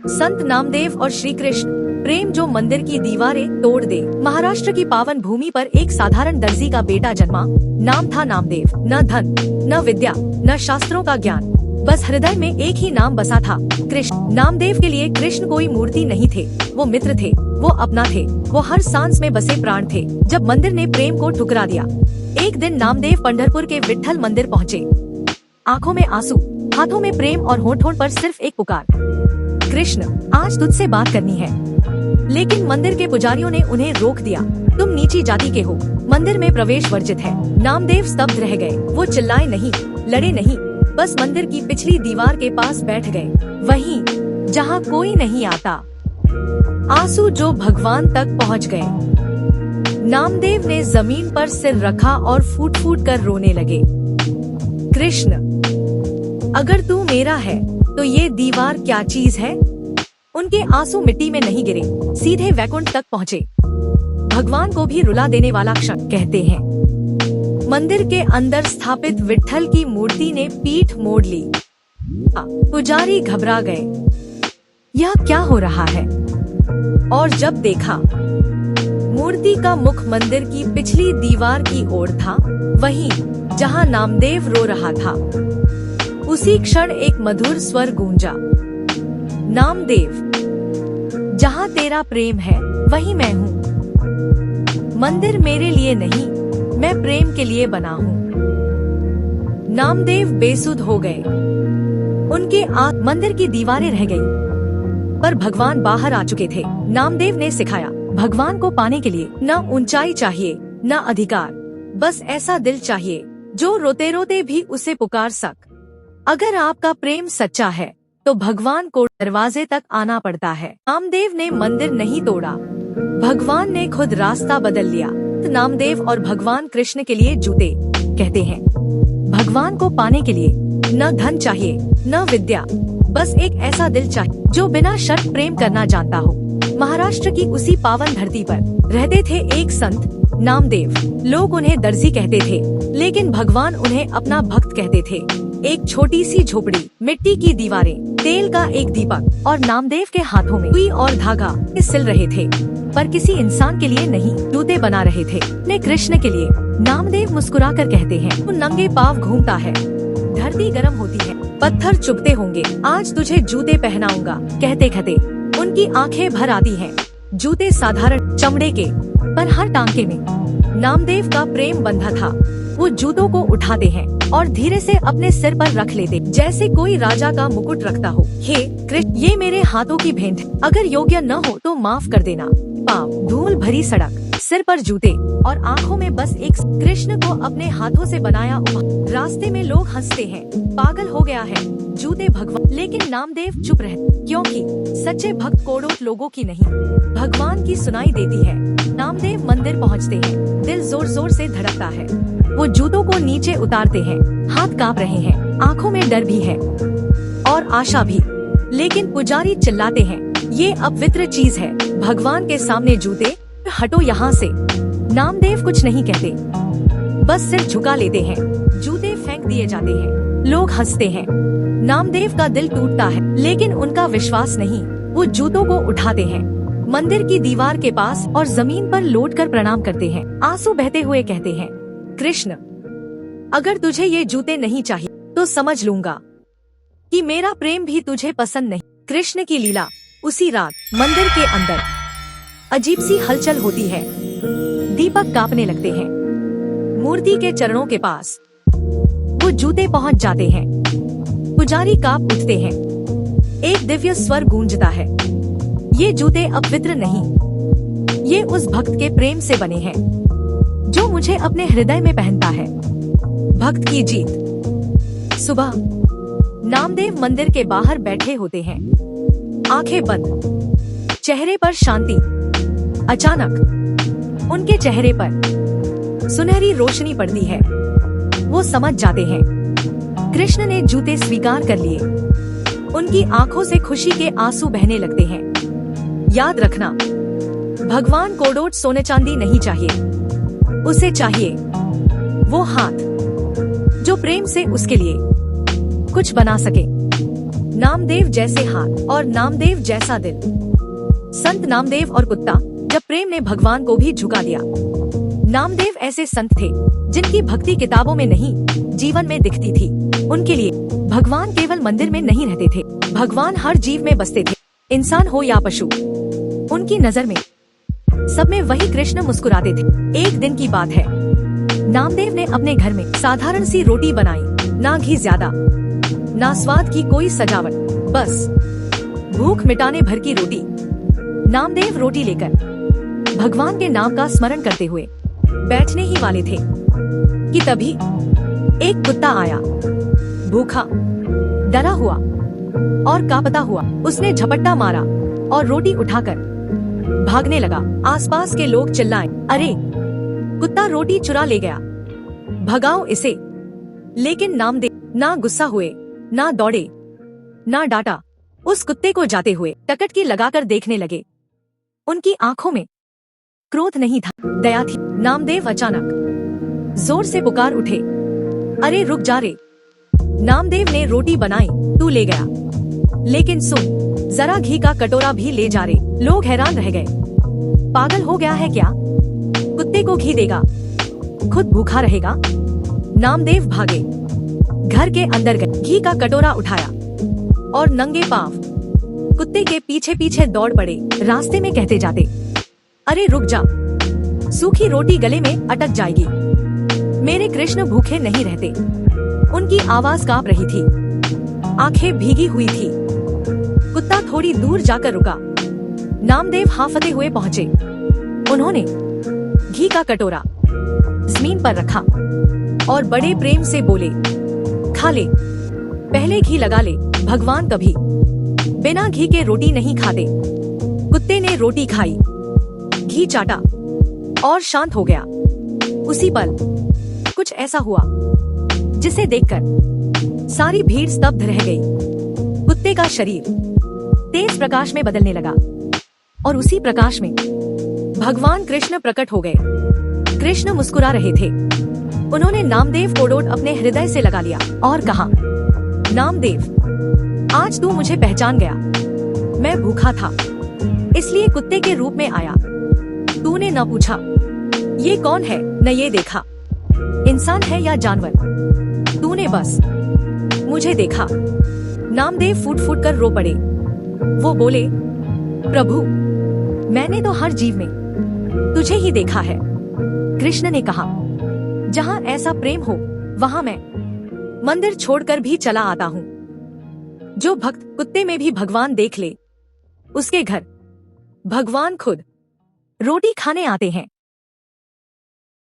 संत नामदेव और श्री कृष्ण प्रेम जो मंदिर की दीवारें तोड़ दे। महाराष्ट्र की पावन भूमि पर एक साधारण दर्जी का बेटा जन्मा। नाम था नामदेव। न धन, न विद्या, न शास्त्रों का ज्ञान, बस हृदय में एक ही नाम बसा था, कृष्ण। नामदेव के लिए कृष्ण कोई मूर्ति नहीं थे, वो मित्र थे, वो अपना थे, वो हर सांस में बसे प्राण थे। जब मंदिर ने प्रेम को ठुकरा दिया, एक दिन नामदेव पंढरपुर के विट्ठल मंदिर पहुँचे। आँखों में आंसू, हाथों में प्रेम और होठों पर सिर्फ एक पुकार, कृष्ण आज तुझसे बात करनी है। लेकिन मंदिर के पुजारियों ने उन्हें रोक दिया। तुम नीची जाति के हो, मंदिर में प्रवेश वर्जित है। नामदेव स्तब्ध रह गए। वो चिल्लाए नहीं, लड़े नहीं, बस मंदिर की पिछली दीवार के पास बैठ गए, वहीं जहाँ कोई नहीं आता। आंसू जो भगवान तक पहुँच गए। नामदेव ने जमीन पर सिर रखा और फूट फूट कर रोने लगे। कृष्ण, अगर तू मेरा है तो ये दीवार क्या चीज है? उनके आंसू मिट्टी में नहीं गिरे, सीधे वैकुंठ तक पहुँचे। भगवान को भी रुला देने वाला क्षण कहते हैं। मंदिर के अंदर स्थापित विट्ठल की मूर्ति ने पीठ मोड़ ली। पुजारी घबरा गए, यह क्या हो रहा है? और जब देखा, मूर्ति का मुख मंदिर की पिछली दीवार की ओर था, वहीं जहां नामदेव रो रहा था। उसी क्षण एक मधुर स्वर गूंजा, नामदेव, जहां तेरा प्रेम है वहीं मैं हूँ। मंदिर मेरे लिए नहीं, मैं प्रेम के लिए बना हूँ। नामदेव बेसुध हो गए। उनके मंदिर की दीवारें रह गई, पर भगवान बाहर आ चुके थे। नामदेव ने सिखाया, भगवान को पाने के लिए न ऊंचाई चाहिए, न अधिकार, बस ऐसा दिल चाहिए जो रोते रोते भी उसे पुकार सक। अगर आपका प्रेम सच्चा है तो भगवान को दरवाजे तक आना पड़ता है। नामदेव ने मंदिर नहीं तोड़ा, भगवान ने खुद रास्ता बदल लिया। नामदेव और भगवान कृष्ण के लिए जूते कहते हैं। भगवान को पाने के लिए न धन चाहिए, न विद्या, बस एक ऐसा दिल चाहिए जो बिना शर्त प्रेम करना जानता हो। महाराष्ट्र की उसी पावन धरती पर रहते थे एक संत नामदेव। लोग उन्हें दर्जी कहते थे, लेकिन भगवान उन्हें अपना भक्त कहते थे। एक छोटी सी झोपड़ी, मिट्टी की दीवारें, तेल का एक दीपक और नामदेव के हाथों में सुई और धागा सिल रहे थे, पर किसी इंसान के लिए नहीं, जूते बना रहे थे। ने कृष्ण के लिए। नामदेव मुस्कुराकर कहते हैं, तू नंगे पाँव घूमता है, धरती गर्म होती है, पत्थर चुभते होंगे, आज तुझे जूते पहनाऊंगा। कहते कहते उनकी आंखें भर आती हैं। जूते साधारण चमड़े के, पर हर टांके में नामदेव का प्रेम बंधा था। वो जूतों को उठाते हैं और धीरे से अपने सिर पर रख लेते, जैसे कोई राजा का मुकुट रखता हो। हे कृष्ण, ये मेरे हाथों की भेंट, अगर योग्य न हो तो माफ कर देना। पाप, धूल भरी सड़क, सिर पर जूते और आँखों में बस एक कृष्ण को अपने हाथों से बनाया। रास्ते में लोग हंसते हैं, पागल हो गया है, जूते भगवान। लेकिन नामदेव चुप रहे, क्योंकि सच्चे भक्त करोड़ों लोगों की नहीं, भगवान की सुनाई देती है। नामदेव मंदिर पहुँचते हैं, दिल जोर जोर से धड़कता है। वो जूतों को नीचे उतारते हैं, हाथ कांप रहे हैं, आँखों में डर भी है और आशा भी। लेकिन पुजारी चिल्लाते हैं, ये अपवित्र चीज है, भगवान के सामने जूते, हटो यहाँ से। नामदेव कुछ नहीं कहते, बस सिर झुका लेते हैं। जूते फेंक दिए जाते हैं, लोग हंसते हैं। नामदेव का दिल टूटता है, लेकिन उनका विश्वास नहीं। वो जूतों को उठाते हैं, मंदिर की दीवार के पास और जमीन पर लौटकर प्रणाम करते हैं। आंसू बहते हुए कहते हैं, कृष्ण, अगर तुझे ये जूते नहीं चाहिए तो समझ लूंगा कि मेरा प्रेम भी तुझे पसंद नहीं। कृष्ण की लीला। उसी रात मंदिर के अंदर अजीब सी हलचल होती है, दीपक कांपने लगते हैं। मूर्ति के चरणों के पास वो जूते पहुंच जाते हैं, पुजारी कांप उठते हैं। एक दिव्य स्वर गूंजता है, ये जूते अपवित्र नहीं, ये उस भक्त के प्रेम से बने हैं जो मुझे अपने हृदय में पहनता है। भक्त की जीत। सुबह नामदेव मंदिर के बाहर बैठे होते हैं, आंखें बंद, चेहरे पर शांति। अचानक उनके चेहरे पर सुनहरी रोशनी पड़ती है। वो समझ जाते हैं, कृष्ण ने जूते स्वीकार कर लिए। उनकी आंखों से खुशी के आंसू बहने लगते हैं। याद रखना, भगवान को करोड़ सोने चांदी नहीं चाहिए, उसे चाहिए वो हाथ जो प्रेम से उसके लिए कुछ बना सके। नामदेव जैसे हाथ और नामदेव जैसा दिल। संत नामदेव और कुत्ता, जब प्रेम ने भगवान को भी झुका दिया। नामदेव ऐसे संत थे जिनकी भक्ति किताबों में नहीं, जीवन में दिखती थी। उनके लिए भगवान केवल मंदिर में नहीं रहते थे, भगवान हर जीव में बसते थे, इंसान हो या पशु। उनकी नजर में सब में वही कृष्ण मुस्कुराते थे। एक दिन की बात है, नामदेव ने अपने घर में साधारण सी रोटी बनाई, ना घी ज्यादा, ना स्वाद की कोई सजावट, बस भूख मिटाने भर की रोटी। नामदेव रोटी लेकर भगवान के नाम का स्मरण करते हुए बैठने ही वाले थे कि तभी एक कुत्ता आया, भूखा, डरा हुआ और कांपता हुआ। उसने झपट्टा मारा और रोटी उठाकर भागने लगा। आसपास के लोग चिल्लाए, अरे कुत्ता रोटी चुरा ले गया, भगाओ इसे। लेकिन नामदेव ना गुस्सा हुए, ना दौड़े, ना डांटा। उस कुत्ते को जाते हुए टकटकी लगाकर देखने लगे। उनकी आंखों में क्रोध नहीं था, दया थी। नामदेव अचानक जोर से पुकार उठे, अरे रुक जा रे। नामदेव ने रोटी बनाई, तू ले गया, लेकिन सुन, जरा घी का कटोरा भी ले जा रे। लोग हैरान रह गए, पागल हो गया है क्या, कुत्ते को घी देगा, खुद भूखा रहेगा। नामदेव भागे, घर के अंदर गए, घी का कटोरा उठाया और नंगे पांव कुत्ते के पीछे पीछे दौड़ पड़े। रास्ते में कहते जाते, अरे रुक जा, सूखी रोटी गले में अटक जाएगी, मेरे कृष्ण भूखे नहीं रहते। उनकी आवाज कांप रही थी, आंखें भीगी हुई थी। कुत्ता थोड़ी दूर जाकर रुका। नामदेव हांफते हुए पहुँचे। उन्होंने घी का कटोरा जमीन पर रखा और बड़े प्रेम से बोले, खा ले, पहले घी लगा ले, भगवान कभी बिना घी के रोटी नहीं खाते। कुत्ते ने रोटी खाई, घी चाटा और शांत हो गया। उसी पल कुछ ऐसा हुआ जिसे देखकर सारी भीड़ स्तब्ध रह गई। कुत्ते का शरीर तेज प्रकाश में बदलने लगा और उसी प्रकाश में भगवान कृष्ण प्रकट हो गए। कृष्ण मुस्कुरा रहे थे। उन्होंने नामदेव को डोट अपने हृदय से लगा लिया और कहा, नामदेव, आज तू मुझे पहचान गया। मैं भूखा था, इसलिए कुत्ते के रूप में आया। तूने न पूछा ये कौन है, न ये देखा इंसान है या जानवर, तूने बस मुझे देखा। नामदेव फूट फूट कर रो पड़े। वो बोले, प्रभु, मैंने तो हर जीव में तुझे ही देखा है। कृष्ण ने कहा, जहाँ ऐसा प्रेम हो वहाँ मैं मंदिर छोड़कर भी चला आता हूँ। जो भक्त कुत्ते में भी भगवान देख ले, उसके घर भगवान खुद रोटी खाने आते हैं।